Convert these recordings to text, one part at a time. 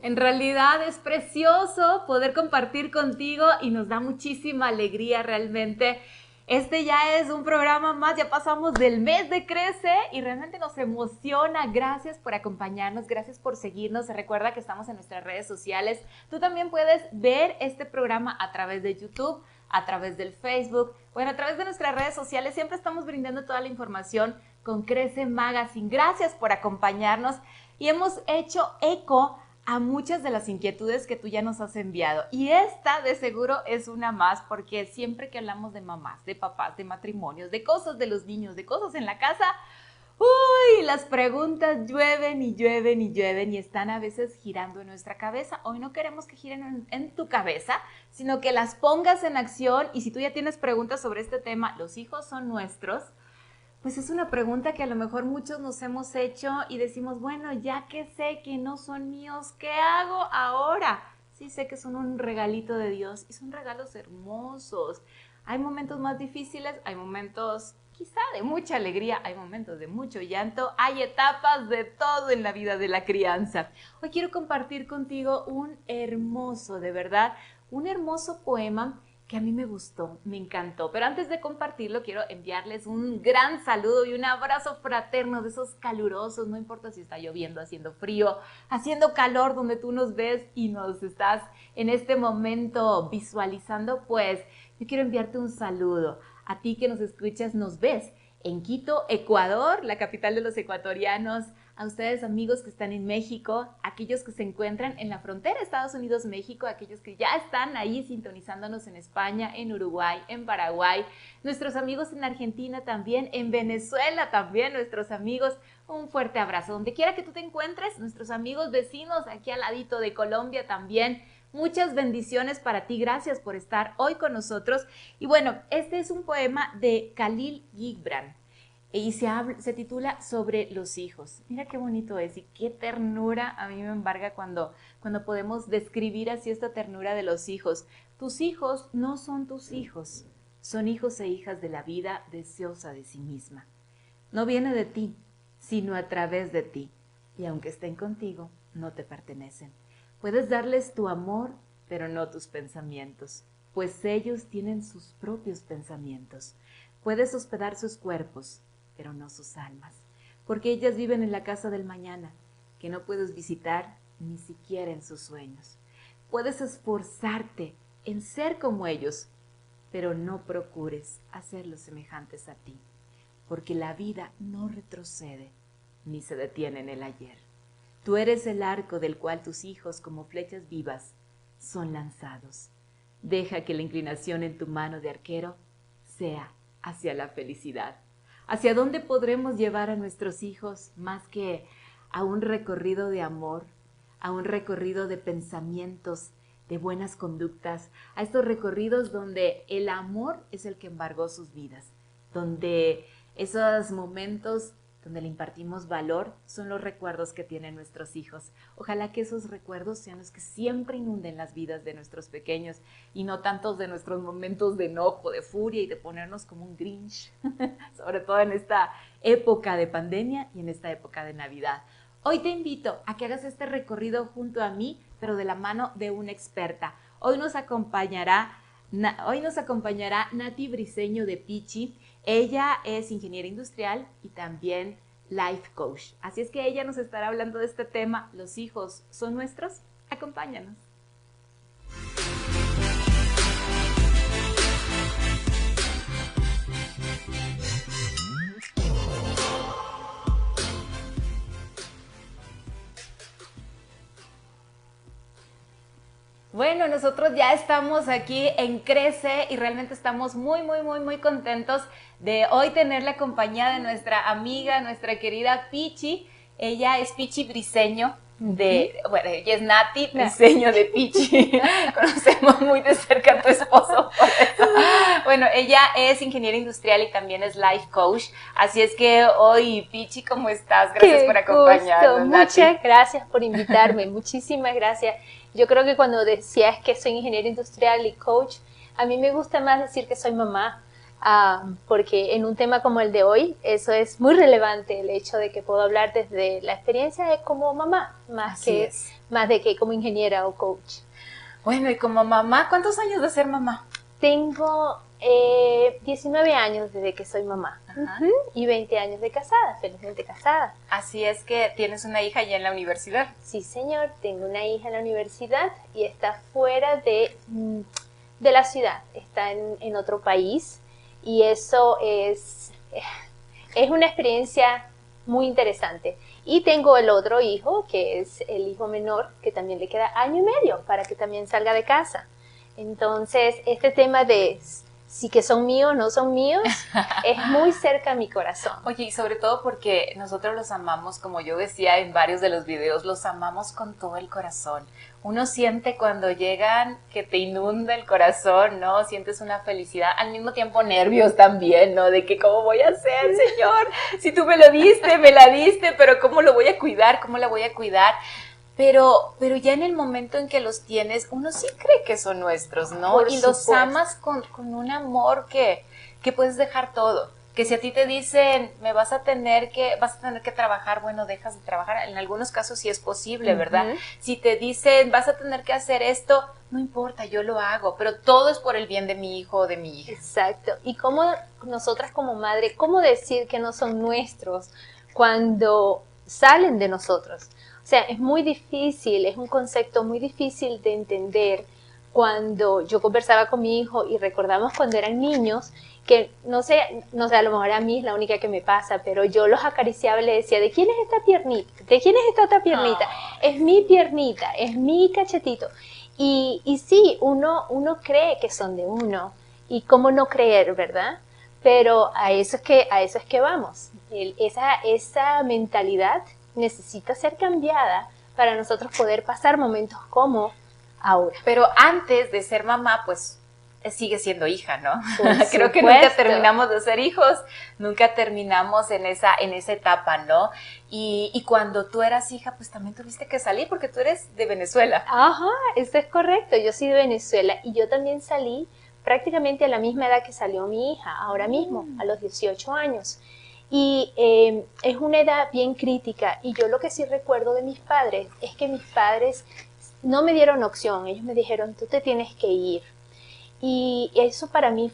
En realidad es precioso poder compartir contigo y nos da muchísima alegría realmente. Este ya es un programa más, ya pasamos del mes de Crece y realmente nos emociona. Gracias por acompañarnos, gracias por seguirnos. Recuerda que estamos en nuestras redes sociales. Tú también puedes ver este programa a través de YouTube, a través del Facebook, bueno, a través de nuestras redes sociales. Siempre estamos brindando toda la información con Crece Magazine. Gracias por acompañarnos y hemos hecho eco a muchas de las inquietudes que tú ya nos has enviado. Y esta de seguro es una más, porque siempre que hablamos de mamás, de papás, de matrimonios, de cosas de los niños, de cosas en la casa, las preguntas llueven y llueven y llueven y están a veces girando en nuestra cabeza. Hoy no queremos que giren en tu cabeza, sino que las pongas en acción. Y si tú ya tienes preguntas sobre este tema, ¿los hijos son nuestros? Pues es una pregunta que a lo mejor muchos nos hemos hecho y decimos, bueno, ya que sé que no son míos, ¿qué hago ahora? Sí sé que son un regalito de Dios y son regalos hermosos. Hay momentos más difíciles, hay momentos quizá de mucha alegría, hay momentos de mucho llanto, hay etapas de todo en la vida de la crianza. Hoy quiero compartir contigo un hermoso, de verdad, un hermoso poema que a mí me gustó, me encantó. Pero antes de compartirlo, quiero enviarles un gran saludo y un abrazo fraterno de esos calurosos, no importa si está lloviendo, haciendo frío, haciendo calor, donde tú nos ves y nos estás en este momento visualizando, pues yo quiero enviarte un saludo. A ti que nos escuchas, nos ves en Quito, Ecuador, la capital de los ecuatorianos, a ustedes amigos que están en México, aquellos que se encuentran en la frontera Estados Unidos-México, aquellos que ya están ahí sintonizándonos en España, en Uruguay, en Paraguay, nuestros amigos en Argentina también, en Venezuela también, nuestros amigos, un fuerte abrazo. Donde quiera que tú te encuentres, nuestros amigos vecinos aquí al ladito de Colombia también, muchas bendiciones para ti, gracias por estar hoy con nosotros. Y bueno, este es un poema de Khalil Gibran. Y se titula Sobre los hijos. Mira qué bonito es y qué ternura a mí me embarga cuando podemos describir así esta ternura de los hijos. Tus hijos no son tus hijos, son hijos e hijas de la vida deseosa de sí misma. No viene de ti, sino a través de ti. Y aunque estén contigo, no te pertenecen. Puedes darles tu amor, pero no tus pensamientos, pues ellos tienen sus propios pensamientos. Puedes hospedar sus cuerpos, pero no sus almas, porque ellas viven en la casa del mañana, que no puedes visitar ni siquiera en sus sueños. Puedes esforzarte en ser como ellos, pero no procures hacerlos semejantes a ti, porque la vida no retrocede ni se detiene en el ayer. Tú eres el arco del cual tus hijos, como flechas vivas, son lanzados. Deja que la inclinación en tu mano de arquero sea hacia la felicidad. ¿Hacia dónde podremos llevar a nuestros hijos más que a un recorrido de amor, a un recorrido de pensamientos, de buenas conductas, a estos recorridos donde el amor es el que embargó sus vidas, donde esos momentos donde le impartimos valor son los recuerdos que tienen nuestros hijos? Ojalá que esos recuerdos sean los que siempre inunden las vidas de nuestros pequeños y no tantos de nuestros momentos de enojo, de furia y de ponernos como un Grinch, sobre todo en esta época de pandemia y en esta época de Navidad. Hoy te invito a que hagas este recorrido junto a mí, pero de la mano de una experta. Hoy nos acompañará Nati Briceño de Pichi. Ella es ingeniera industrial y también life coach. Así es que ella nos estará hablando de este tema. ¿Los hijos son nuestros? Acompáñanos. Bueno, nosotros ya estamos aquí en Crece y realmente estamos muy contentos de hoy tener la compañía de nuestra amiga, nuestra querida Pichi. Ella es Pichi Briceño, ella es Nati Briceño de Pichi. Conocemos muy de cerca a tu esposo por eso. Bueno, ella es ingeniera industrial y también es life coach. Así es que hoy, Pichi, ¿cómo estás? Gracias por acompañarnos. Muchas gracias por invitarme, muchísimas gracias. Yo creo que cuando decías que soy ingeniera industrial y coach, a mí me gusta más decir que soy mamá. porque en un tema como el de hoy, eso es muy relevante, el hecho de que puedo hablar desde la experiencia de como mamá, más de que como ingeniera o coach. Bueno, y como mamá, ¿cuántos años de ser mamá? Tengo 19 años desde que soy mamá. Y 20 años de casada, felizmente casada. Así es que tienes una hija ya en la universidad. Sí, señor, tengo una hija en la universidad y está fuera de la ciudad, está en otro país, y eso es una experiencia muy interesante. Y tengo el otro hijo, que es el hijo menor, que también le queda año y medio para que también salga de casa. Entonces, este tema de si que son míos o no son míos, es muy cerca a mi corazón. Oye, y sobre todo porque nosotros los amamos, como yo decía en varios de los videos, los amamos con todo el corazón. Uno siente cuando llegan que te inunda el corazón, ¿no? Sientes una felicidad, al mismo tiempo nervios también, ¿no? De que ¿cómo voy a hacer, Señor? Si tú me lo diste, me la diste, pero ¿cómo lo voy a cuidar? ¿Cómo la voy a cuidar? Pero ya en el momento en que los tienes, uno sí cree que son nuestros, ¿no? Por y los supuesto. amas con un amor que puedes dejar todo. Que si a ti te dicen, vas a tener que trabajar, bueno, dejas de trabajar. En algunos casos sí es posible, ¿verdad? Si te dicen, vas a tener que hacer esto, no importa, yo lo hago. Pero todo es por el bien de mi hijo o de mi hija. Exacto. Y cómo nosotras como madre, ¿cómo decir que no son nuestros cuando salen de nosotros? O sea, es muy difícil, es un concepto muy difícil de entender. Cuando yo conversaba con mi hijo y recordamos cuando eran niños, que no sé, a lo mejor a mí es la única que me pasa, pero yo los acariciaba y le decía, ¿de quién es esta piernita? ¿De quién es esta otra piernita? Es mi piernita, es mi cachetito. Y sí, uno cree que son de uno, y cómo no creer, ¿verdad? Pero a eso es que vamos. Esa mentalidad necesita ser cambiada para nosotros poder pasar momentos como ahora. Pero antes de ser mamá, pues sigue siendo hija, ¿no? Creo que supuesto. nunca terminamos de ser hijos, nunca terminamos en esa etapa, ¿no? Y cuando tú eras hija, pues también tuviste que salir porque tú eres de Venezuela. Ajá, eso es correcto. Yo soy de Venezuela y yo también salí prácticamente a la misma edad que salió mi hija, ahora mismo, a los 18 años. Y es una edad bien crítica, y yo lo que sí recuerdo de mis padres es que mis padres no me dieron opción. Ellos me dijeron, tú te tienes que ir. Y eso para mí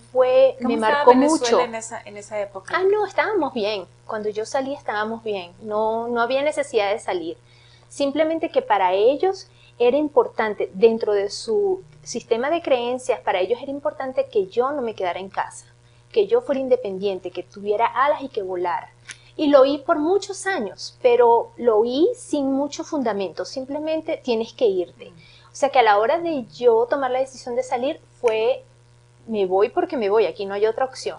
me marcó mucho. ¿Cómo estaba en esa época? No, estábamos bien. Cuando yo salí estábamos bien. No había necesidad de salir. Simplemente que para ellos era importante, dentro de su sistema de creencias, para ellos era importante que yo no me quedara en casa, que yo fuera independiente, que tuviera alas y que volara. Y lo oí por muchos años, pero lo oí sin mucho fundamento. Simplemente tienes que irte. O sea que a la hora de yo tomar la decisión de salir fue, me voy porque me voy, aquí no hay otra opción.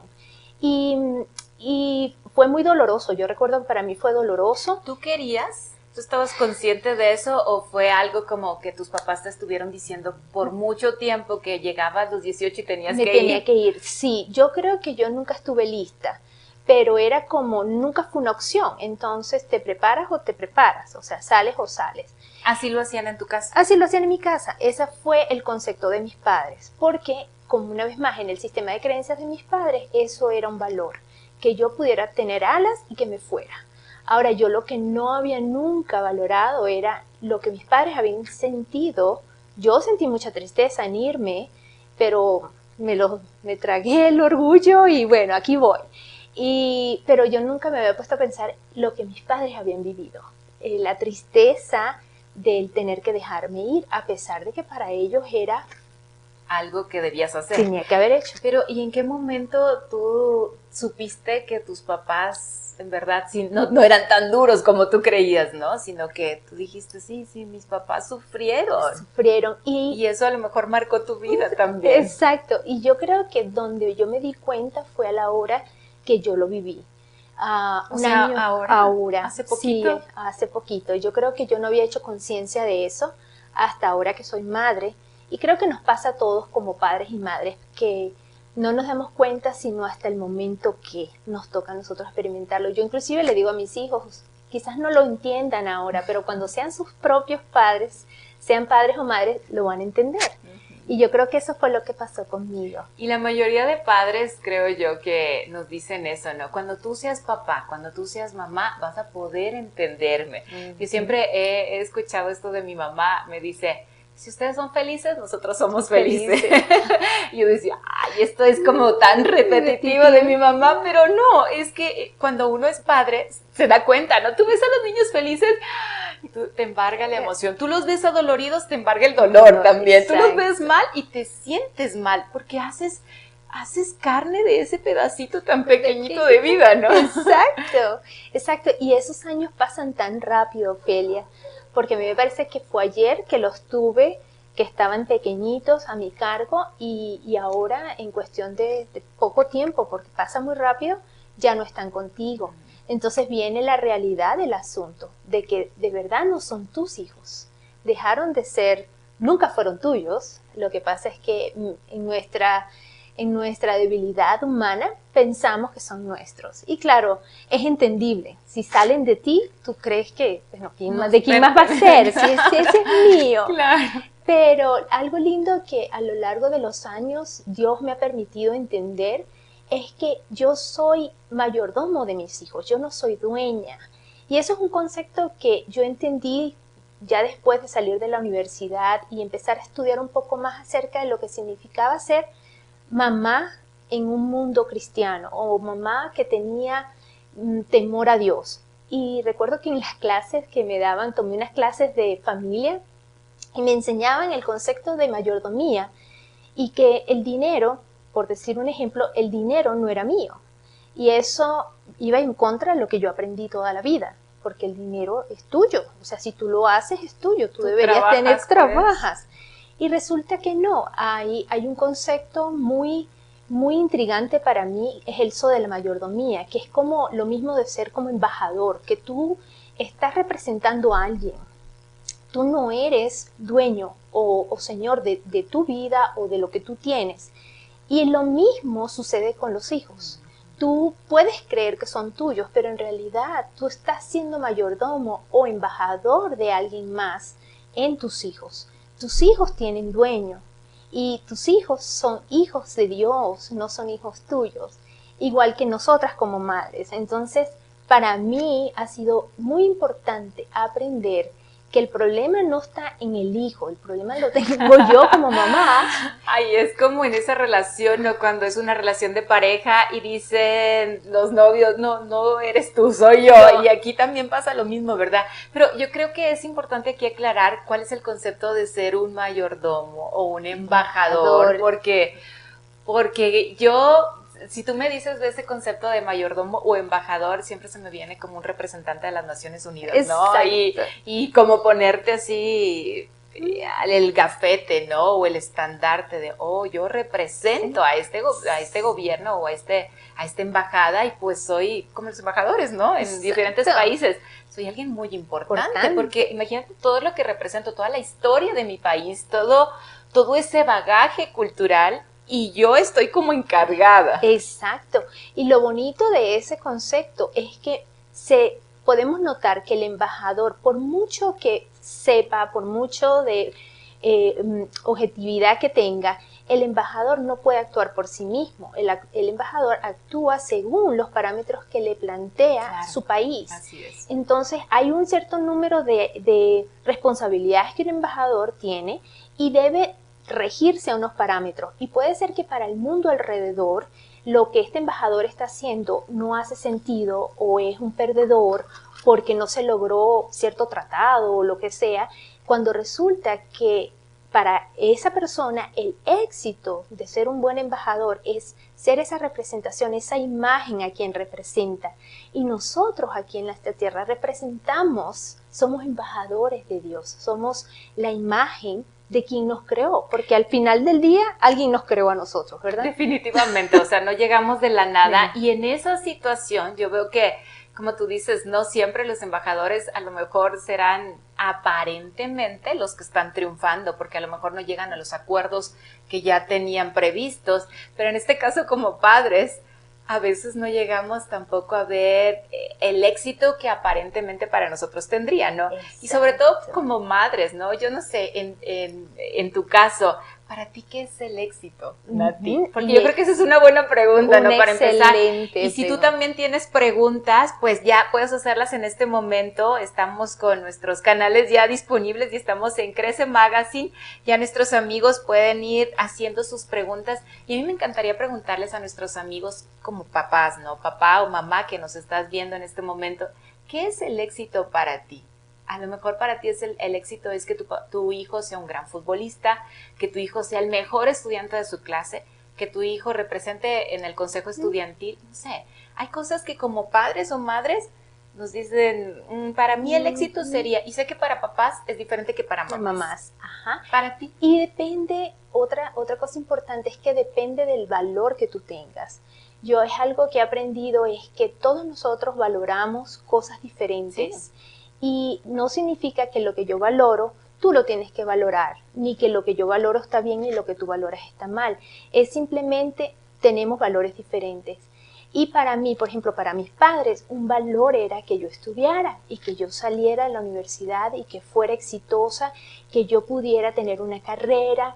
Y fue muy doloroso, yo recuerdo que para mí fue doloroso. ¿Tú querías? ¿Tú estabas consciente de eso o fue algo como que tus papás te estuvieron diciendo por mucho tiempo que llegabas a los 18 y tenías que ir? Me tenía que ir, sí. Yo creo que yo nunca estuve lista, pero era como, nunca fue una opción. Entonces, ¿te preparas o te preparas? O sea, ¿sales o sales? ¿Así lo hacían en tu casa? Así lo hacían en mi casa. Ese fue el concepto de mis padres, porque, como una vez más, en el sistema de creencias de mis padres, eso era un valor, que yo pudiera tener alas y que me fuera. Ahora, yo lo que no había nunca valorado era lo que mis padres habían sentido. Yo sentí mucha tristeza en irme, pero me tragué el orgullo y bueno, aquí voy. Pero yo nunca me había puesto a pensar lo que mis padres habían vivido. La tristeza del tener que dejarme ir, a pesar de que para ellos era algo que debías hacer. Tenía que haber hecho. Pero, ¿y en qué momento tú supiste que tus papás, en verdad, sí, no eran tan duros como tú creías, ¿no? Sino que tú dijiste, sí, mis papás sufrieron. Sufrieron. Y eso a lo mejor marcó tu vida también. Exacto. Y yo creo que donde yo me di cuenta fue a la hora que yo lo viví. Ahora. ¿Hace poquito? Sí, hace poquito. Yo creo que yo no había hecho conciencia de eso hasta ahora que soy madre. Y creo que nos pasa a todos como padres y madres que no nos damos cuenta sino hasta el momento que nos toca a nosotros experimentarlo. Yo inclusive le digo a mis hijos, quizás no lo entiendan ahora, pero cuando sean sus propios padres, sean padres o madres, lo van a entender. Y yo creo que eso fue lo que pasó conmigo. Y la mayoría de padres, creo yo, que nos dicen eso, ¿no? Cuando tú seas papá, cuando tú seas mamá, vas a poder entenderme. Yo siempre he escuchado esto de mi mamá, me dice, si ustedes son felices, nosotros somos felices. Y yo decía, ay, esto es como tan repetitivo de mi mamá, pero no, es que cuando uno es padre, se da cuenta, ¿no? Tú ves a los niños felices y te embarga la emoción. Tú los ves adoloridos, te embarga el dolor también. Exacto. Tú los ves mal y te sientes mal, porque haces carne de ese pedacito tan pequeñito de vida, ¿no? Exacto. Y esos años pasan tan rápido, Ofelia, porque a mí me parece que fue ayer que los tuve, que estaban pequeñitos a mi cargo, y ahora en cuestión de poco tiempo, porque pasa muy rápido, ya no están contigo. Entonces viene la realidad del asunto, de que de verdad no son tus hijos. Dejaron de ser, nunca fueron tuyos. Lo que pasa es que en nuestra debilidad humana pensamos que son nuestros. Y claro, es entendible. Si salen de ti, tú crees que, bueno, ¿de quién más va a ser? Si ese es mío. Claro. Pero algo lindo que a lo largo de los años Dios me ha permitido entender es que yo soy mayordomo de mis hijos, yo no soy dueña. Y eso es un concepto que yo entendí ya después de salir de la universidad y empezar a estudiar un poco más acerca de lo que significaba ser mamá en un mundo cristiano, o mamá que tenía temor a Dios. Y recuerdo que en las clases que me daban, tomé unas clases de familia y me enseñaban el concepto de mayordomía, y que el dinero, por decir un ejemplo, el dinero no era mío. Y eso iba en contra de lo que yo aprendí toda la vida, porque el dinero es tuyo. O sea, si tú lo haces, es tuyo. Tú deberías trabajas. Y resulta que no. Hay un concepto muy intrigante para mí, es eso de la mayordomía, que es como lo mismo de ser como embajador, que tú estás representando a alguien. Tú no eres dueño o señor de tu vida o de lo que tú tienes. Y lo mismo sucede con los hijos. Tú puedes creer que son tuyos, pero en realidad tú estás siendo mayordomo o embajador de alguien más en tus hijos. Tus hijos tienen dueño y tus hijos son hijos de Dios, no son hijos tuyos, igual que nosotras como madres. Entonces, para mí ha sido muy importante aprender que el problema no está en el hijo, el problema lo tengo yo como mamá. Ay, es como en esa relación, ¿no? Cuando es una relación de pareja y dicen los novios, no eres tú, soy yo. No. Y aquí también pasa lo mismo, ¿verdad? Pero yo creo que es importante aquí aclarar cuál es el concepto de ser un mayordomo o un embajador, porque yo... Si tú me dices de ese concepto de mayordomo o embajador, siempre se me viene como un representante de las Naciones Unidas, ¿no? Y como ponerte así el gafete, ¿no? O el estandarte de, yo represento a este gobierno o a esta embajada, y pues soy como los embajadores, ¿no? En diferentes países. Soy alguien muy importante, porque imagínate todo lo que represento, toda la historia de mi país, todo ese bagaje cultural. Y yo estoy como encargada. Exacto. Y lo bonito de ese concepto es que podemos notar que el embajador, por mucho que sepa, por mucho de objetividad que tenga, el embajador no puede actuar por sí mismo. El embajador actúa según los parámetros que le plantea su país. Así es. Entonces, hay un cierto número de responsabilidades que un embajador tiene y debe regirse a unos parámetros, y puede ser que para el mundo alrededor lo que este embajador está haciendo no hace sentido o es un perdedor porque no se logró cierto tratado o lo que sea, cuando resulta que para esa persona el éxito de ser un buen embajador es ser esa representación, esa imagen a quien representa. Y nosotros aquí en esta tierra somos embajadores de Dios, somos la imagen de quien nos creó, porque al final del día alguien nos creó a nosotros, ¿verdad? Definitivamente, o sea, no llegamos de la nada. Y en esa situación yo veo que, como tú dices, no siempre los embajadores a lo mejor serán aparentemente los que están triunfando, porque a lo mejor no llegan a los acuerdos que ya tenían previstos, pero en este caso como padres, a veces no llegamos tampoco a ver el éxito que aparentemente para nosotros tendría, ¿no? Exacto. Y sobre todo como madres, ¿no? Yo no sé, en tu caso, para ti, ¿qué es el éxito, Nati? Porque Y yo creo que esa es una buena pregunta, ¿no? Para empezar. Y si tú tema. también tienes preguntas, pues ya puedes hacerlas en este momento. Estamos con nuestros canales ya disponibles y estamos en Crece Magazine. Ya nuestros amigos pueden ir haciendo sus preguntas. Y a mí me encantaría preguntarles a nuestros amigos como papás, ¿no? Papá o mamá que nos estás viendo en este momento, ¿qué es el éxito para ti? A lo mejor para ti es el éxito es que tu hijo sea un gran futbolista, que tu hijo sea el mejor estudiante de su clase, que tu hijo represente en el consejo estudiantil, no sé. Hay cosas que como padres o madres nos dicen, para mí el éxito sería, y sé que para papás es diferente que para mamás. Ajá. Para ti. Y depende, otra cosa importante es que depende del valor que tú tengas. Yo es algo que he aprendido, es que todos nosotros valoramos cosas diferentes. Sí. Y no significa que lo que yo valoro, tú lo tienes que valorar, ni que lo que yo valoro está bien y lo que tú valoras está mal. Es simplemente, tenemos valores diferentes. Y para mí, por ejemplo, para mis padres, un valor era que yo estudiara y que yo saliera de la universidad y que fuera exitosa, que yo pudiera tener una carrera,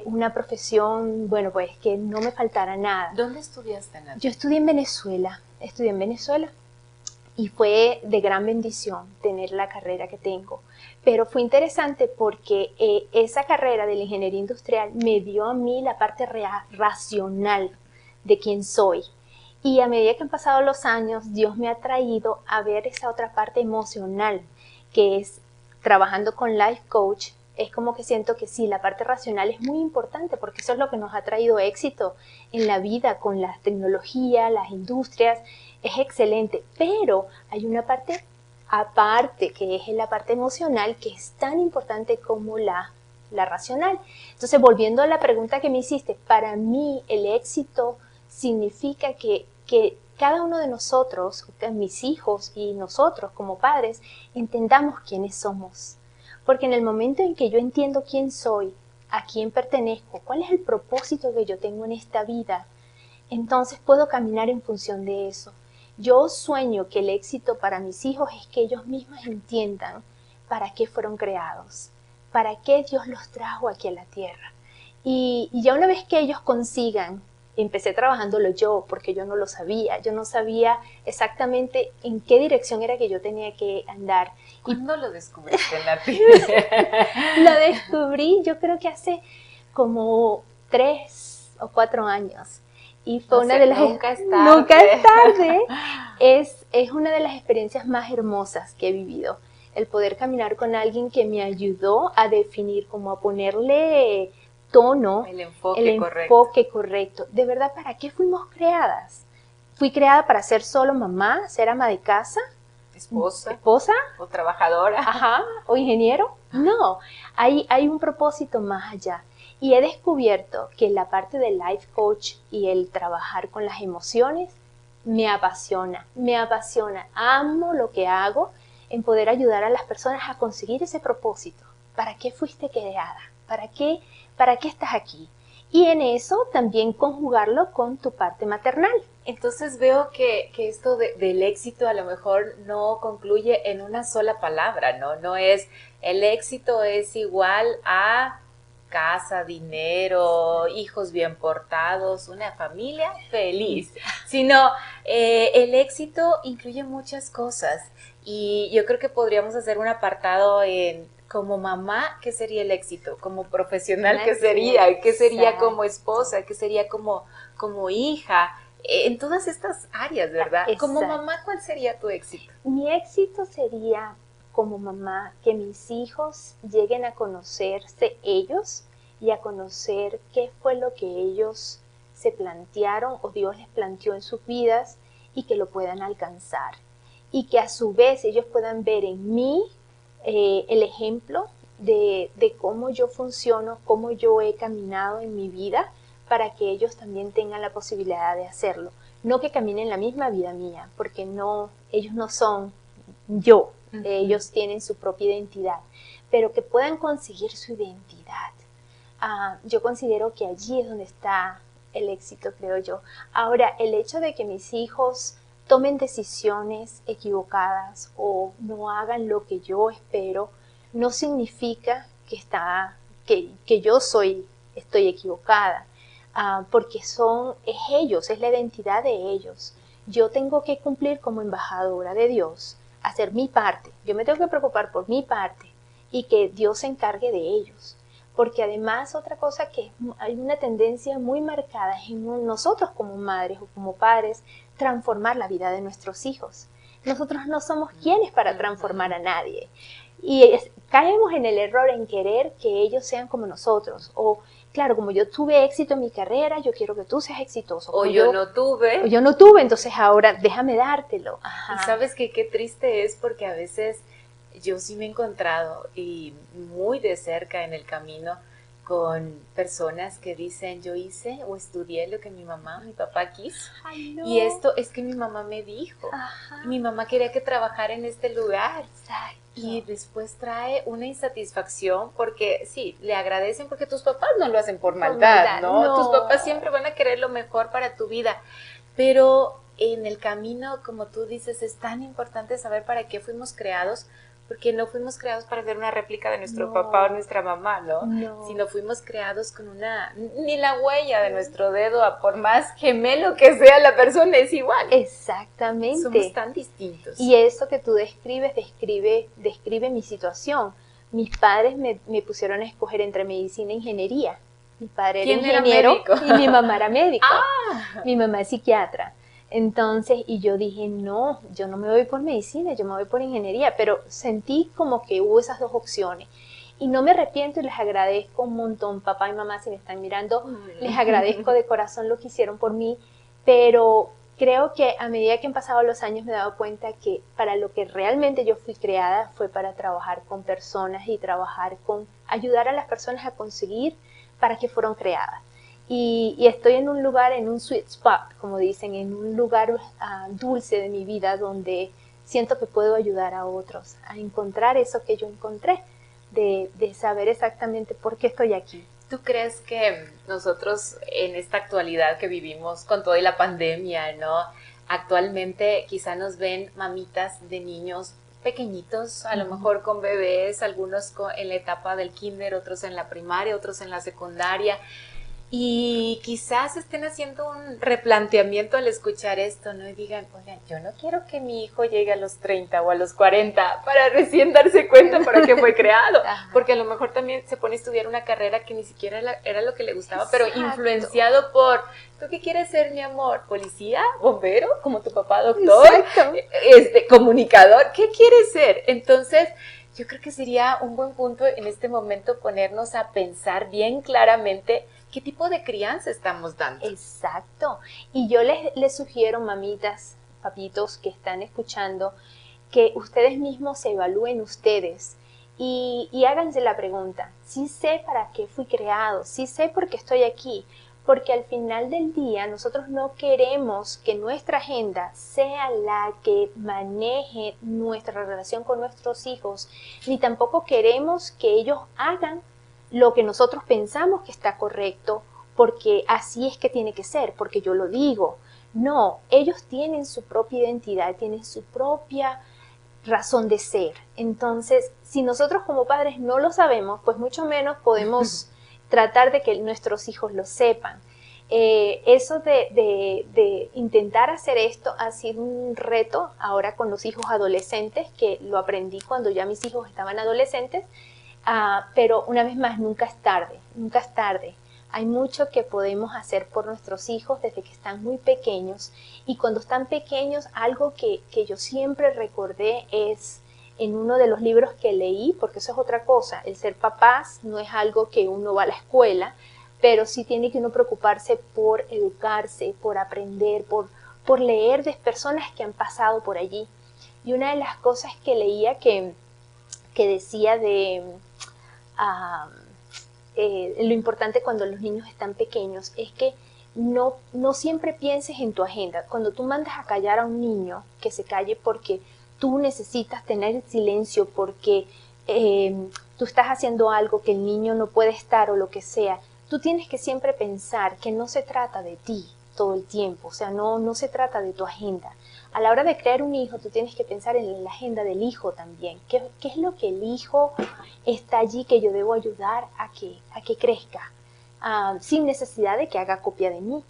una profesión, bueno, pues que no me faltara nada. ¿Dónde estudiaste, Nati? Yo estudié en Venezuela, y fue de gran bendición tener la carrera que tengo. Pero fue interesante porque esa carrera de la ingeniería industrial me dio a mí la parte racional de quién soy. Y a medida que han pasado los años, Dios me ha traído a ver esa otra parte emocional, que es trabajando con Life Coach. Es como que siento que sí, la parte racional es muy importante porque eso es lo que nos ha traído éxito en la vida con la tecnología, las industrias. Es excelente, pero hay una parte aparte que es la parte emocional que es tan importante como la racional. Entonces, volviendo a la pregunta que me hiciste, para mí el éxito significa que cada uno de nosotros, mis hijos y nosotros como padres, entendamos quiénes somos. Porque en el momento en que yo entiendo quién soy, a quién pertenezco, cuál es el propósito que yo tengo en esta vida, entonces puedo caminar en función de eso. Yo sueño que el éxito para mis hijos es que ellos mismos entiendan para qué fueron creados, para qué Dios los trajo aquí a la tierra. Y ya una vez que ellos consigan, empecé trabajándolo yo porque yo no sabía exactamente en qué dirección era que yo tenía que andar. ¿Cuándo lo descubriste, Nati? Lo descubrí yo creo que hace como 3 o 4 años. Y fue una de las... Nunca es tarde. Nunca es tarde. Es una de las experiencias más hermosas que he vivido. El poder caminar con alguien que me ayudó a definir, como a ponerle tono, el enfoque correcto. De verdad, ¿para qué fuimos creadas? Fui creada para ser solo mamá, ser ama de casa, esposa o trabajadora, ajá, o ingeniero. No, hay un propósito más allá. Y he descubierto que la parte del life coach y el trabajar con las emociones me apasiona. Amo lo que hago en poder ayudar a las personas a conseguir ese propósito. ¿Para qué fuiste creada? ¿Para qué estás aquí? Y en eso también conjugarlo con tu parte maternal. Entonces veo que esto del éxito a lo mejor no concluye en una sola palabra, ¿no? No es, el éxito es igual a casa, dinero, hijos bien portados, una familia feliz, sino el éxito incluye muchas cosas y yo creo que podríamos hacer un apartado en como mamá, ¿qué sería el éxito? Como profesional, ¿qué sería? ¿Qué sería como esposa? ¿Qué sería como hija? En todas estas áreas, ¿verdad? Exacto. Como mamá, ¿cuál sería tu éxito? Mi éxito sería, como mamá, que mis hijos lleguen a conocerse ellos y a conocer qué fue lo que ellos se plantearon o Dios les planteó en sus vidas y que lo puedan alcanzar. Y que a su vez ellos puedan ver en mí el ejemplo de cómo yo funciono, cómo yo he caminado en mi vida, para que ellos también tengan la posibilidad de hacerlo. No que caminen la misma vida mía, porque ellos no son yo, ellos tienen su propia identidad, pero que puedan conseguir su identidad. Yo considero que allí es donde está el éxito, creo yo. Ahora, el hecho de que mis hijos tomen decisiones equivocadas o no hagan lo que yo espero, no significa que yo soy estoy equivocada, porque es ellos, es la identidad de ellos. Yo tengo que cumplir como embajadora de Dios, hacer mi parte. Yo me tengo que preocupar por mi parte y que Dios se encargue de ellos. Porque además otra cosa que hay una tendencia muy marcada es en nosotros como madres o como padres transformar la vida de nuestros hijos. Nosotros no somos quienes para transformar a nadie. Y caemos en el error en querer que ellos sean como nosotros. O, claro, como yo tuve éxito en mi carrera, yo quiero que tú seas exitoso. O yo no tuve. O yo no tuve, entonces ahora déjame dártelo. Ajá. Y sabes que qué triste es, porque a veces yo sí me he encontrado y muy de cerca en el camino con personas que dicen, yo hice o estudié lo que mi mamá, mi papá quiso. Ay, no. Y esto es que mi mamá me dijo. Ajá. Mi mamá quería que trabajara en este lugar. Exacto. Y después trae una insatisfacción porque sí, le agradecen porque tus papás no lo hacen por maldad, ¿no? Tus papás siempre van a querer lo mejor para tu vida. Pero en el camino, como tú dices, es tan importante saber para qué fuimos creados, porque no fuimos creados para ser una réplica de nuestro papá o nuestra mamá, ¿no? Sino fuimos creados con ni la huella de nuestro dedo, a por más gemelo que sea la persona, es igual. Exactamente. Somos tan distintos. Y eso que tú describe mi situación. Mis padres me pusieron a escoger entre medicina e ingeniería. Mi padre era ingeniero y mi mamá era médico. Mi mamá es psiquiatra. Entonces, y yo dije, no, yo no me voy por medicina, yo me voy por ingeniería, pero sentí como que hubo esas dos opciones. Y no me arrepiento y les agradezco un montón, papá y mamá, si me están mirando, les agradezco de corazón lo que hicieron por mí, pero creo que a medida que han pasado los años me he dado cuenta que para lo que realmente yo fui creada fue para trabajar con personas y ayudar a las personas a conseguir para que fueron creadas. Y estoy en un lugar, en un sweet spot, como dicen, en un lugar dulce de mi vida donde siento que puedo ayudar a otros a encontrar eso que yo encontré, de saber exactamente por qué estoy aquí. ¿Tú crees que nosotros en esta actualidad que vivimos con toda la pandemia, ¿no? Actualmente quizá nos ven mamitas de niños pequeñitos, a lo mejor con bebés, algunos en la etapa del kinder, otros en la primaria, otros en la secundaria, y quizás estén haciendo un replanteamiento al escuchar esto, ¿no? Y digan, oigan, yo no quiero que mi hijo llegue a los 30 o a los 40 para recién darse cuenta para qué fue creado. Porque a lo mejor también se pone a estudiar una carrera que ni siquiera era lo que le gustaba, pero influenciado por, ¿tú qué quieres ser, mi amor? ¿Policía? ¿Bombero? ¿Como tu papá, doctor? ¿Comunicador? ¿Qué quieres ser? Entonces, yo creo que sería un buen punto en este momento ponernos a pensar bien claramente ¿qué tipo de crianza estamos dando? Exacto. Y yo les sugiero, mamitas, papitos que están escuchando, que ustedes mismos se evalúen ustedes y háganse la pregunta, ¿sí sé para qué fui creado? ¿Sí sé por qué estoy aquí? Porque al final del día nosotros no queremos que nuestra agenda sea la que maneje nuestra relación con nuestros hijos, ni tampoco queremos que ellos hagan lo que nosotros pensamos que está correcto, porque así es que tiene que ser, porque yo lo digo. No, ellos tienen su propia identidad, tienen su propia razón de ser. Entonces, si nosotros como padres no lo sabemos, pues mucho menos podemos tratar de que nuestros hijos lo sepan. Eso de intentar hacer esto ha sido un reto ahora con los hijos adolescentes, que lo aprendí cuando ya mis hijos estaban adolescentes. Pero una vez más, nunca es tarde. Hay mucho que podemos hacer por nuestros hijos desde que están muy pequeños, y cuando están pequeños, algo que yo siempre recordé es en uno de los libros que leí, porque eso es otra cosa, el ser papás no es algo que uno va a la escuela, pero sí tiene que uno preocuparse por educarse, por aprender, por leer de personas que han pasado por allí. Y una de las cosas que leía que decía lo importante cuando los niños están pequeños es que no siempre pienses en tu agenda. Cuando tú mandas a callar a un niño, que se calle porque tú necesitas tener el silencio, porque tú estás haciendo algo que el niño no puede estar o lo que sea, tú tienes que siempre pensar que no se trata de ti todo el tiempo, o sea, no se trata de tu agenda. A la hora de crear un hijo, tú tienes que pensar en la agenda del hijo también. ¿Qué es lo que el hijo está allí que yo debo ayudar a que crezca? sin necesidad de que haga copia de mí.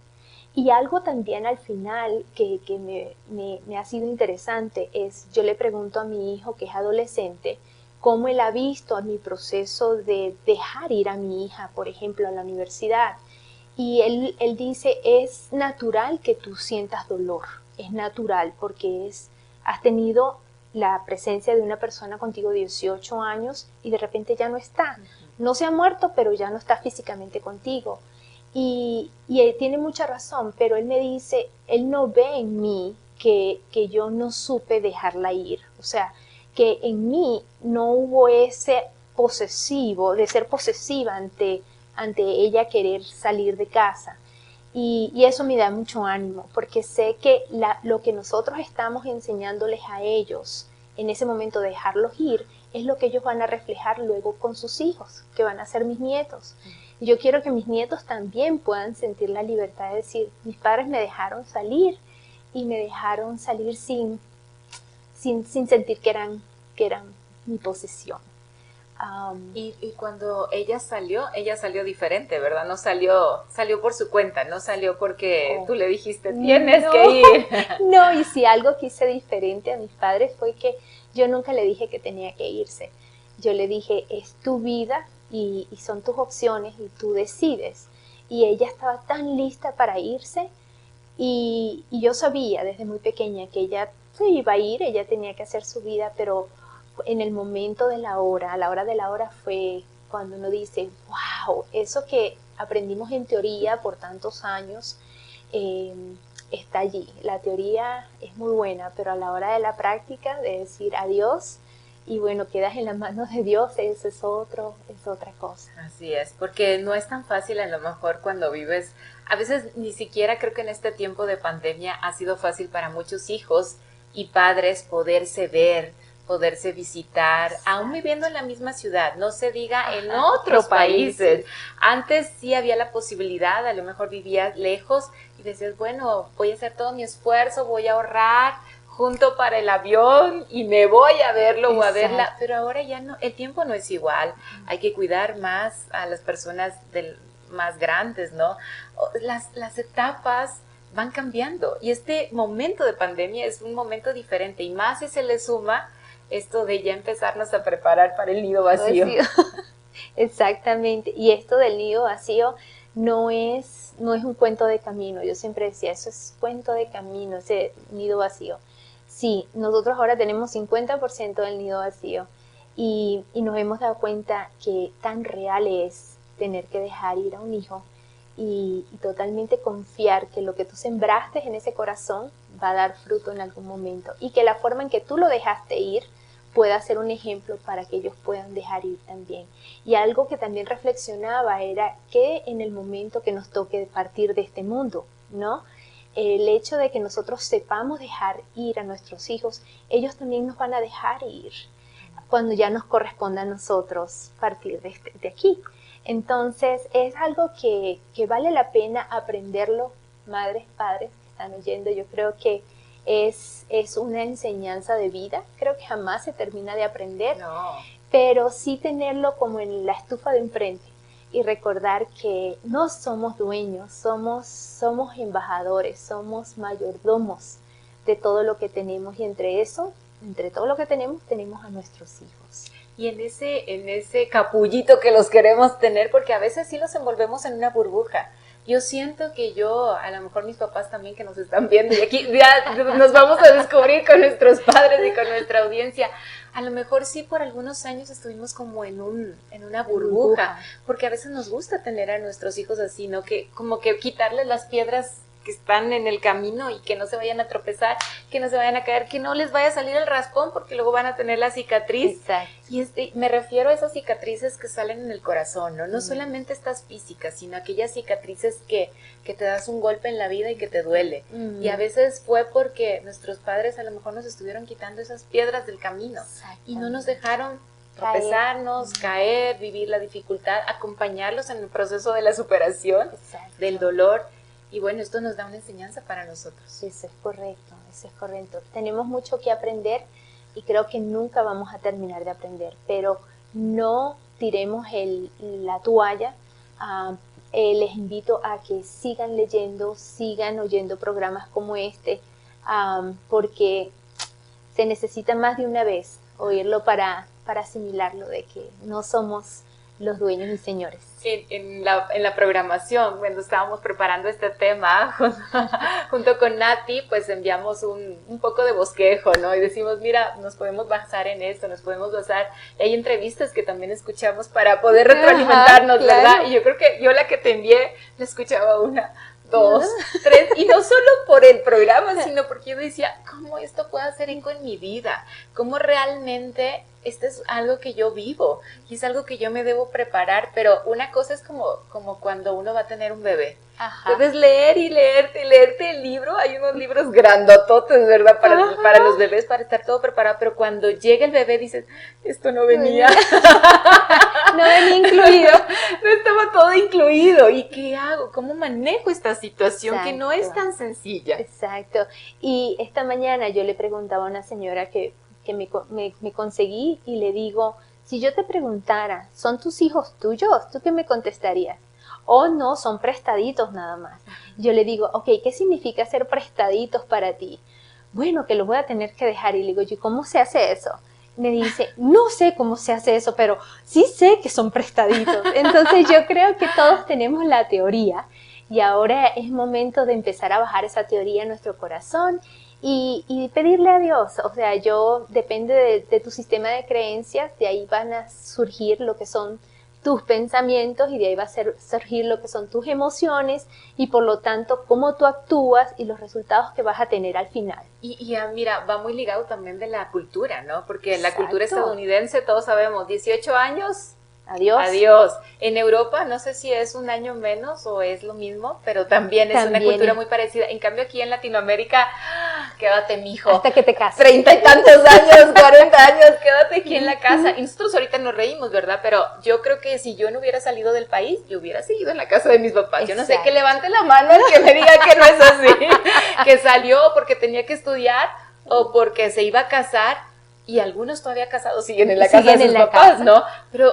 Y algo también al final que me ha sido interesante es, yo le pregunto a mi hijo que es adolescente, cómo él ha visto a mi proceso de dejar ir a mi hija, por ejemplo, a la universidad. Y él dice, es natural que tú sientas dolor, es natural porque has tenido la presencia de una persona contigo de 18 años y de repente ya no está. No se ha muerto, pero ya no está físicamente contigo. Y él tiene mucha razón, pero él me dice, él no ve en mí que yo no supe dejarla ir. O sea, que en mí no hubo ese posesivo, de ser posesiva ante ella querer salir de casa. Y eso me da mucho ánimo, porque sé que lo que nosotros estamos enseñándoles a ellos en ese momento de dejarlos ir, es lo que ellos van a reflejar luego con sus hijos, que van a ser mis nietos. Y yo quiero que mis nietos también puedan sentir la libertad de decir, mis padres me dejaron salir y me dejaron salir sin sentir que eran mi posesión. Y cuando ella salió diferente, ¿verdad? No salió por su cuenta, no salió porque tú le dijiste, tienes que ir. No, y si algo que hice diferente a mis padres fue que yo nunca le dije que tenía que irse. Yo le dije, es tu vida y son tus opciones y tú decides. Y ella estaba tan lista para irse y yo sabía desde muy pequeña que ella se iba a ir, ella tenía que hacer su vida, pero en el momento de la hora, a la hora de la hora fue cuando uno dice, wow, eso que aprendimos en teoría por tantos años está allí. La teoría es muy buena, pero a la hora de la práctica, de decir adiós, y bueno, quedas en las manos de Dios, eso es otra cosa. Así es, porque no es tan fácil a lo mejor cuando vives, a veces ni siquiera creo que en este tiempo de pandemia ha sido fácil para muchos hijos y padres poderse ver, poderse visitar, aún viviendo en la misma ciudad, no se diga en otros países. Antes sí había la posibilidad, a lo mejor vivías lejos y decías, bueno, voy a hacer todo mi esfuerzo, voy a ahorrar junto para el avión y me voy a verlo o a verla, pero ahora ya no, el tiempo no es igual, hay que cuidar más a las personas más grandes, ¿no? Las etapas van cambiando y este momento de pandemia es un momento diferente y más si se le suma esto de ya empezarnos a preparar para el nido vacío. Exactamente, y esto del nido vacío no es un cuento de camino, yo siempre decía, eso es cuento de camino, ese nido vacío. Sí, nosotros ahora tenemos 50% del nido vacío y nos hemos dado cuenta que tan real es tener que dejar ir a un hijo y totalmente confiar que lo que tú sembraste en ese corazón va a dar fruto en algún momento y que la forma en que tú lo dejaste ir pueda ser un ejemplo para que ellos puedan dejar ir también. Y algo que también reflexionaba era que en el momento que nos toque partir de este mundo, ¿no? El hecho de que nosotros sepamos dejar ir a nuestros hijos, ellos también nos van a dejar ir cuando ya nos corresponda a nosotros partir de aquí. Entonces es algo que vale la pena aprenderlo, madres, padres que están oyendo. Yo creo que es una enseñanza de vida, creo que jamás se termina de aprender, pero sí tenerlo como en la estufa de enfrente y recordar que no somos dueños, somos embajadores, somos mayordomos de todo lo que tenemos y entre todo lo que tenemos a nuestros hijos. Y en ese capullito que los queremos tener, porque a veces sí los envolvemos en una burbuja. Yo siento que a lo mejor mis papás también que nos están viendo, y aquí ya nos vamos a descubrir con nuestros padres y con nuestra audiencia, a lo mejor sí por algunos años estuvimos como en una burbuja, porque a veces nos gusta tener a nuestros hijos así, ¿no? Que como que quitarles las piedras que están en el camino y que no se vayan a tropezar, que no se vayan a caer, que no les vaya a salir el raspón porque luego van a tener la cicatriz. Exacto. Y me refiero a esas cicatrices que salen en el corazón, ¿no? No solamente estas físicas, sino aquellas cicatrices que te das un golpe en la vida y que te duele. Y a veces fue porque nuestros padres a lo mejor nos estuvieron quitando esas piedras del camino y no nos dejaron tropezarnos, caer, vivir la dificultad, acompañarlos en el proceso de la superación, del dolor. Y bueno, esto nos da una enseñanza para nosotros. Eso es correcto. Tenemos mucho que aprender y creo que nunca vamos a terminar de aprender, pero no tiremos la toalla les invito a que sigan leyendo, sigan oyendo programas como este, porque se necesita más de una vez oírlo para asimilarlo, de que no somos los dueños y señores. En la programación, cuando estábamos preparando este tema, junto con Nati, pues enviamos un poco de bosquejo, ¿no? Y decimos, mira, nos podemos basar en esto, nos podemos basar. Y hay entrevistas que también escuchamos para poder retroalimentarnos, claro, ¿verdad? Y yo creo que yo la que te envié, la escuchaba 1, 2, 3, y no solo por el programa, sino porque yo decía, ¿cómo esto puede hacer eco en mi vida? ¿Cómo realmente esto es algo que yo vivo? Y es algo que yo me debo preparar, pero una cosa es como cuando uno va a tener un bebé. Ajá. Puedes leer y leerte el libro, hay unos libros grandototes, ¿verdad? Para los bebés, para estar todo preparado, pero cuando llega el bebé dices, esto no venía. No venía incluido. No estaba todo incluido. ¿Y qué hago? ¿Cómo manejo esta situación? Exacto. Que no es tan sencilla? Exacto. Y esta mañana yo le preguntaba a una señora que me conseguí, y le digo, si yo te preguntara, ¿son tus hijos tuyos? ¿Tú qué me contestarías? O no, son prestaditos nada más. Yo le digo, ok, ¿qué significa ser prestaditos para ti? Bueno, que los voy a tener que dejar. Y le digo, ¿y cómo se hace eso? Me dice, no sé cómo se hace eso, pero sí sé que son prestaditos. Entonces yo creo que todos tenemos la teoría, y ahora es momento de empezar a bajar esa teoría en nuestro corazón y pedirle a Dios. O sea, depende de tu sistema de creencias, de ahí van a surgir lo que son tus pensamientos, y de ahí va a surgir lo que son tus emociones, y por lo tanto cómo tú actúas y los resultados que vas a tener al final. Y mira, va muy ligado también de la cultura, ¿no? Porque en la cultura estadounidense todos sabemos, 18 años... Adiós. En Europa no sé si es un año menos o es lo mismo, pero también es una cultura muy parecida. En cambio aquí en Latinoamérica, quédate mijo. Hasta que te cases. 30 y tantos años, 40 años, quédate aquí en la casa. Y nosotros ahorita nos reímos, ¿verdad? Pero yo creo que si yo no hubiera salido del país, yo hubiera seguido en la casa de mis papás. Yo no sé, que levante la mano el que me diga que no es así. Que salió porque tenía que estudiar o porque se iba a casar. Y algunos todavía casados siguen en la casa de sus papás, ¿no? Pero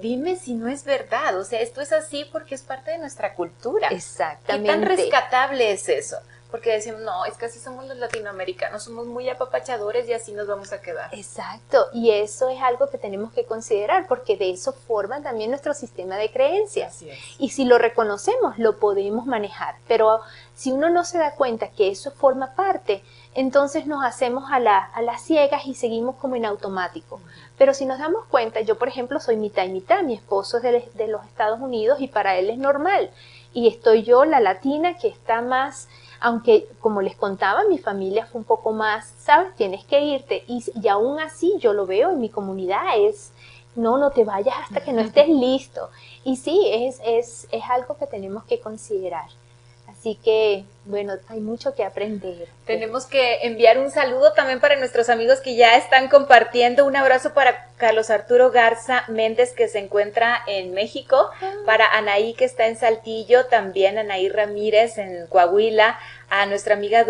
dime si no es verdad. O sea, esto es así porque es parte de nuestra cultura. Exactamente. ¿Qué tan rescatable es eso? Porque decimos, no, es que así somos los latinoamericanos, somos muy apapachadores y así nos vamos a quedar. Exacto, y eso es algo que tenemos que considerar, porque de eso forma también nuestro sistema de creencias. Así es. Y si lo reconocemos, lo podemos manejar. Pero si uno no se da cuenta que eso forma parte, entonces nos hacemos a las ciegas y seguimos como en automático. Pero si nos damos cuenta, yo por ejemplo soy mitad y mitad, mi esposo es de los Estados Unidos y para él es normal. Y estoy yo, la latina, que está más, aunque como les contaba, mi familia fue un poco más, ¿sabes? Tienes que irte. Y aún así yo lo veo en mi comunidad, no te vayas hasta que no estés listo. Y sí, es algo que tenemos que considerar. Así que, bueno, hay mucho que aprender. Tenemos que enviar un saludo también para nuestros amigos que ya están compartiendo. Un abrazo para Carlos Arturo Garza Méndez, que se encuentra en México. Para Anaí, que está en Saltillo. También Anaí Ramírez en Coahuila. A nuestra amiga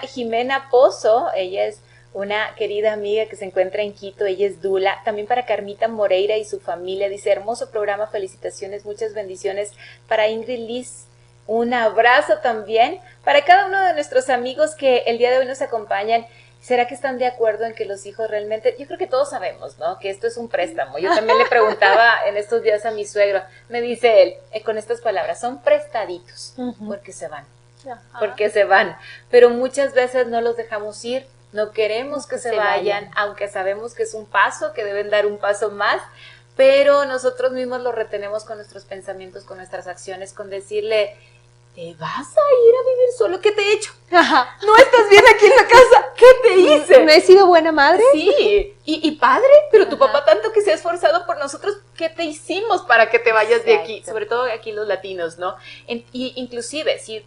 Jimena Pozo. Ella es una querida amiga que se encuentra en Quito, ella es Dula. También para Carmita Moreira y su familia. Dice, hermoso programa, felicitaciones, muchas bendiciones. Para Ingrid Liz, un abrazo también para cada uno de nuestros amigos que el día de hoy nos acompañan. ¿Será que están de acuerdo en que los hijos realmente, yo creo que todos sabemos, ¿no? Que esto es un préstamo. Yo también le preguntaba en estos días a mi suegro, me dice él, con estas palabras, son prestaditos, porque se van, porque se van. Pero muchas veces no los dejamos ir, no queremos que se vayan, aunque sabemos que es un paso, que deben dar un paso más, pero nosotros mismos lo retenemos con nuestros pensamientos, con nuestras acciones, con decirle, ¿te vas a ir a vivir solo? ¿Qué te he hecho? Ajá. ¿No estás bien aquí en la casa? ¿Qué te hice? ¿No he sido buena madre? Sí, y padre, pero tu papá tanto que se ha esforzado por nosotros, ¿qué te hicimos para que te vayas de aquí? Sobre todo aquí los latinos, ¿no? Y inclusive, si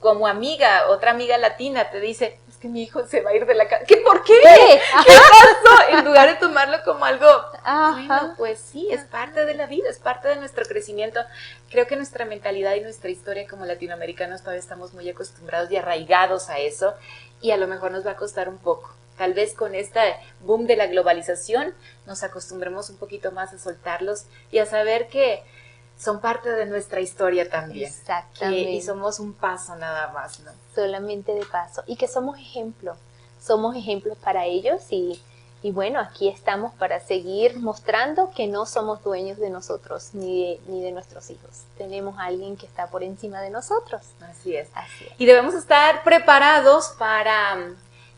como amiga, otra amiga latina te dice, es que mi hijo se va a ir de la casa. ¿Qué? ¿Por qué? ¿Qué pasó? En lugar de tomarlo como algo, bueno, pues sí, es parte de la vida, es parte de nuestro crecimiento. Creo que nuestra mentalidad y nuestra historia como latinoamericanos todavía estamos muy acostumbrados y arraigados a eso, y a lo mejor nos va a costar un poco. Tal vez con este boom de la globalización nos acostumbremos un poquito más a soltarlos y a saber que son parte de nuestra historia también. Exactamente. Y somos un paso nada más, ¿no? Solamente de paso. Y que somos ejemplos para ellos y bueno, aquí estamos para seguir mostrando que no somos dueños de nosotros ni de nuestros hijos. Tenemos a alguien que está por encima de nosotros. Así es. Así es. Y debemos estar preparados para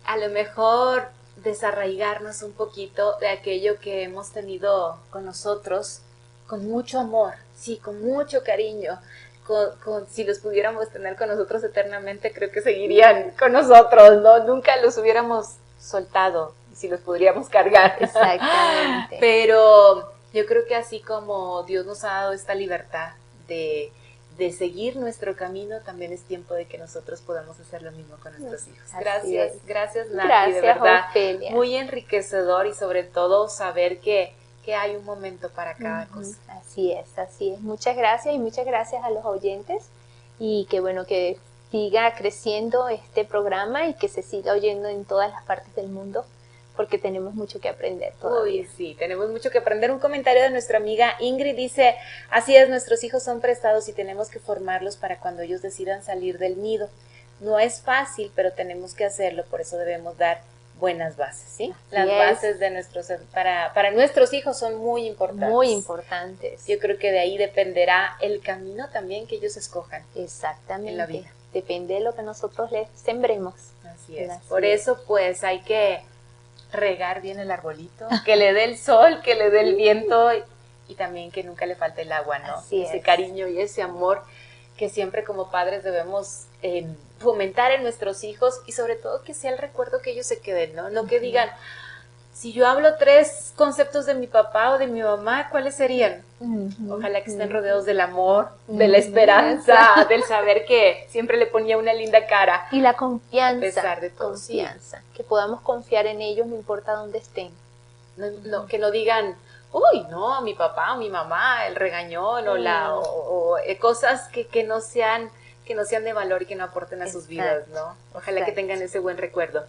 a lo mejor desarraigarnos un poquito de aquello que hemos tenido con nosotros, con mucho amor, sí, con mucho cariño. Si los pudiéramos tener con nosotros eternamente, creo que seguirían con nosotros, ¿no? Nunca los hubiéramos soltado, si los podríamos cargar. Exactamente. Pero yo creo que así como Dios nos ha dado esta libertad de seguir nuestro camino, también es tiempo de que nosotros podamos hacer lo mismo con nuestros hijos. Gracias Nati, de verdad, Ofelia. muy enriquecedor y sobre todo saber que hay un momento para cada cosa. Así es. Muchas gracias y muchas gracias a los oyentes y que bueno, que siga creciendo este programa y que se siga oyendo en todas las partes del mundo porque tenemos mucho que aprender todavía. Uy, sí, tenemos mucho que aprender. Un comentario de nuestra amiga Ingrid dice, así es, nuestros hijos son prestados y tenemos que formarlos para cuando ellos decidan salir del nido. No es fácil, pero tenemos que hacerlo, por eso debemos dar buenas bases, ¿sí? Las bases de para nuestros hijos son muy importantes. Muy importantes. Yo creo que de ahí dependerá el camino también que ellos escojan. Exactamente. En la vida. Depende de lo que nosotros les sembremos. Así es. Por eso, pues, hay que regar bien el arbolito, que le dé el sol, que le dé el viento y también que nunca le falte el agua, ¿no? Ese cariño y ese amor que siempre como padres debemos fomentar en nuestros hijos y sobre todo que sea el recuerdo que ellos se queden, ¿no? No que digan, si yo hablo 3 conceptos de mi papá o de mi mamá, ¿cuáles serían? Ojalá que estén rodeados del amor, de la esperanza, del saber que siempre le ponía una linda cara. Y la confianza. A pesar de todo. Confianza. Sí. Que podamos confiar en ellos no importa dónde estén. No, que no digan, uy, no, mi papá o mi mamá, el regañón o cosas que no sean de valor y que no aporten a sus vidas, ¿no? Ojalá que tengan ese buen recuerdo.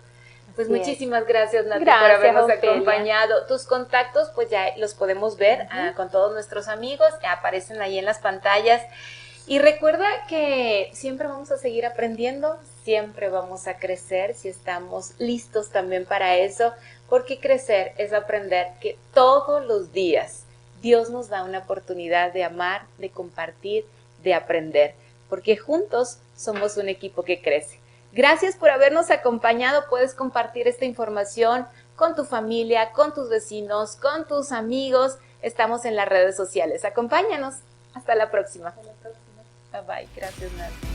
Pues muchísimas gracias, Nati, por habernos acompañado. Tus contactos, pues ya los podemos ver con todos nuestros amigos, aparecen ahí en las pantallas. Y recuerda que siempre vamos a seguir aprendiendo, siempre vamos a crecer si estamos listos también para eso, porque crecer es aprender que todos los días Dios nos da una oportunidad de amar, de compartir, de aprender, porque juntos somos un equipo que crece. Gracias por habernos acompañado. Puedes compartir esta información con tu familia, con tus vecinos, con tus amigos. Estamos en las redes sociales. Acompáñanos. Hasta la próxima. Bye bye. Gracias, Nati.